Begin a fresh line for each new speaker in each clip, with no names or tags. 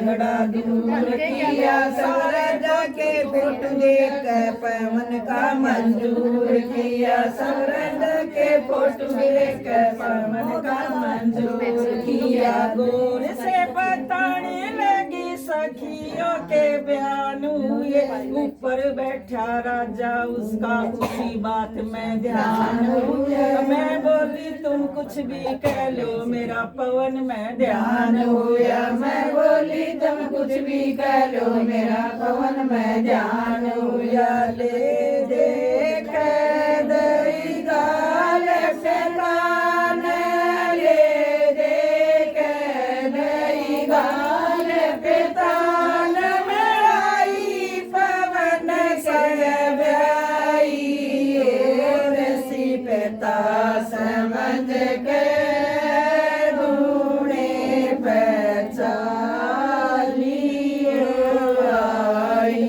झगड़ा दूर किया, सवरज के फुट देख पवन का मंजूर किया, सवरज के फुट देख पवन का मंजूर किया। गोर से बताने लगी सखियों के बयान हुए, ऊपर बैठा राजा उसका उसी बात में ध्यान हुआ। मैं बोली तुम कुछ भी कह लो मेरा पवन में ध्यान हुआ, मैं बोली तुम कुछ भी कह लो मेरा पवन में ध्यान हुआ। ले देख दई गाल से कान, ले देख दई गाल पे तान, मेराई पवन से ब्याई, और सी पिता समझ के ढूंढे पहचानी आई,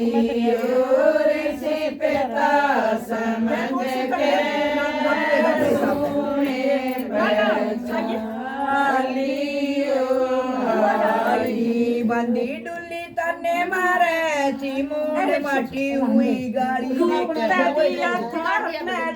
और सी पिता समझ के ढूंढे पहचानी आई। बंदी डुल्ली तने मारे चिमोड़ माटी हुई गाड़ी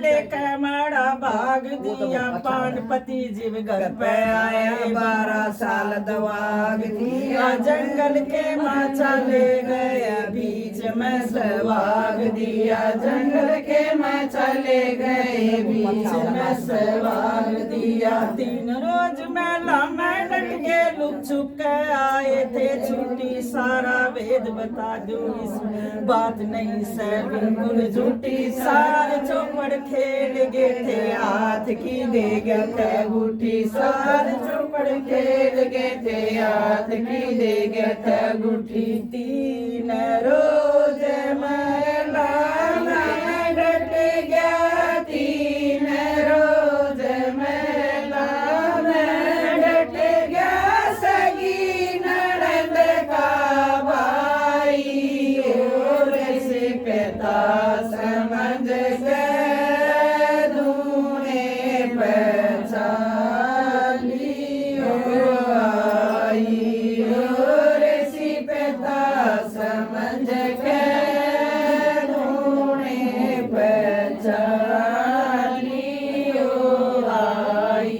लेकर माड़ा भाग दिया, पानपति जीव घर पे आया 12 साल दवाग दिया, जंगल के माचा ले गया बीच में सहवाग दिया, जंगल के माचा ले गए बीच में सहवाग दिया। 3 रोज मेला में डट के लुक छुप के आए थे, छुट्टी सारा वेद बता दो इस बात नहीं से बिल्कुल झूठी, सारे चौपड़ खेल गए थे हाथ की दे गए थे गुठी, सारे चौपड़ खेल गए थे हाथ की दे गए थे गुठी। 3 रोज मेला में डट गया, 3 रोज मेला में डट गया, सगी ननद का भाई, और से पिता समझ के ढूंढे पहचानी आई, और से पिता समझ के ढूंढे पहचानी आई।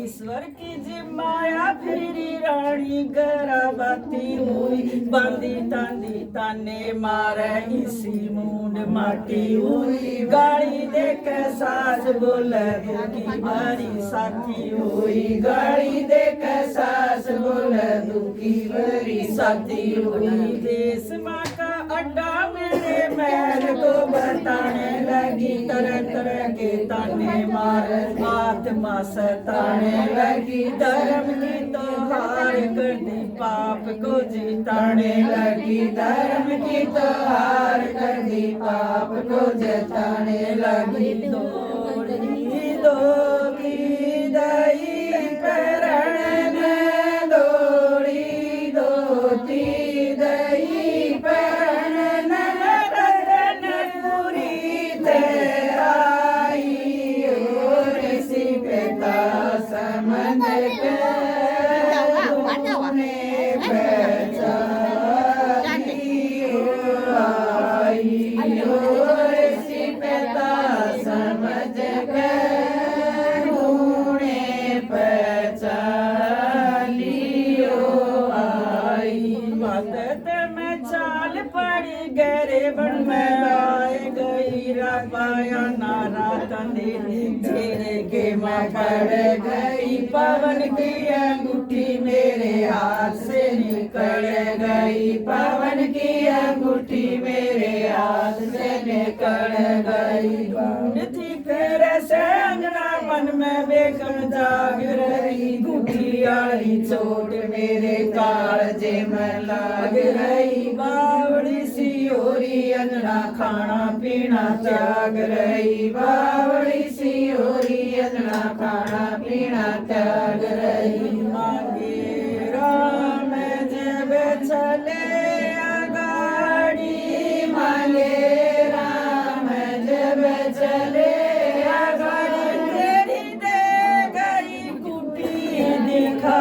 ईश्वर की जिम्माया फिरी रानी गराबती हुई, बांधी तांदी ताने मारे इसी मूड माटी हुई, गाड़ी देख सास बोले दुखी भरी साथी हुई, गाड़ी देख सास बोले दुखी भरी साथी हुई। देश माँ का अड्डा मेरे महल को बताने लगी, तरह तरह के ताने मार आत्मा सताने लगी, धर्म की तो हार कर दी पाप को जिताने लगी, धर्म की तो हार कर दी पाप को जिताने लगी। दौड़ी दोगी दई पैरण में, दौड़ी दोती दई पैरण नगरन पूरी ते आई, और सी पिता समझ के ढूंढे पहचानी आई, और सी पिता समझ के ढूंढे पहचानी आई। मदद में चाल पड़ी गहरे बन में आए गई, रबाया नारा तंदे घेरे के मैं पड़ गई, पवन की अंगूठी मेरे हाथ से निकल गई, पवन की अंगूठी मेरे हाथ से निकल गई। थी फिर से अंगना मन में बेगम जाग रही, गुठी आली चोट मेरे कालजे में लाग रही, बावड़ी सी होरी अंगना खाना पीना त्याग रही, बावड़ी सी होरी अंगना खाना पीना त्याग रही। मांगे राम जब चले अगाड़ी, मांगे राम जब चले अगाड़ी, तेरी दे गई कुटी दिखा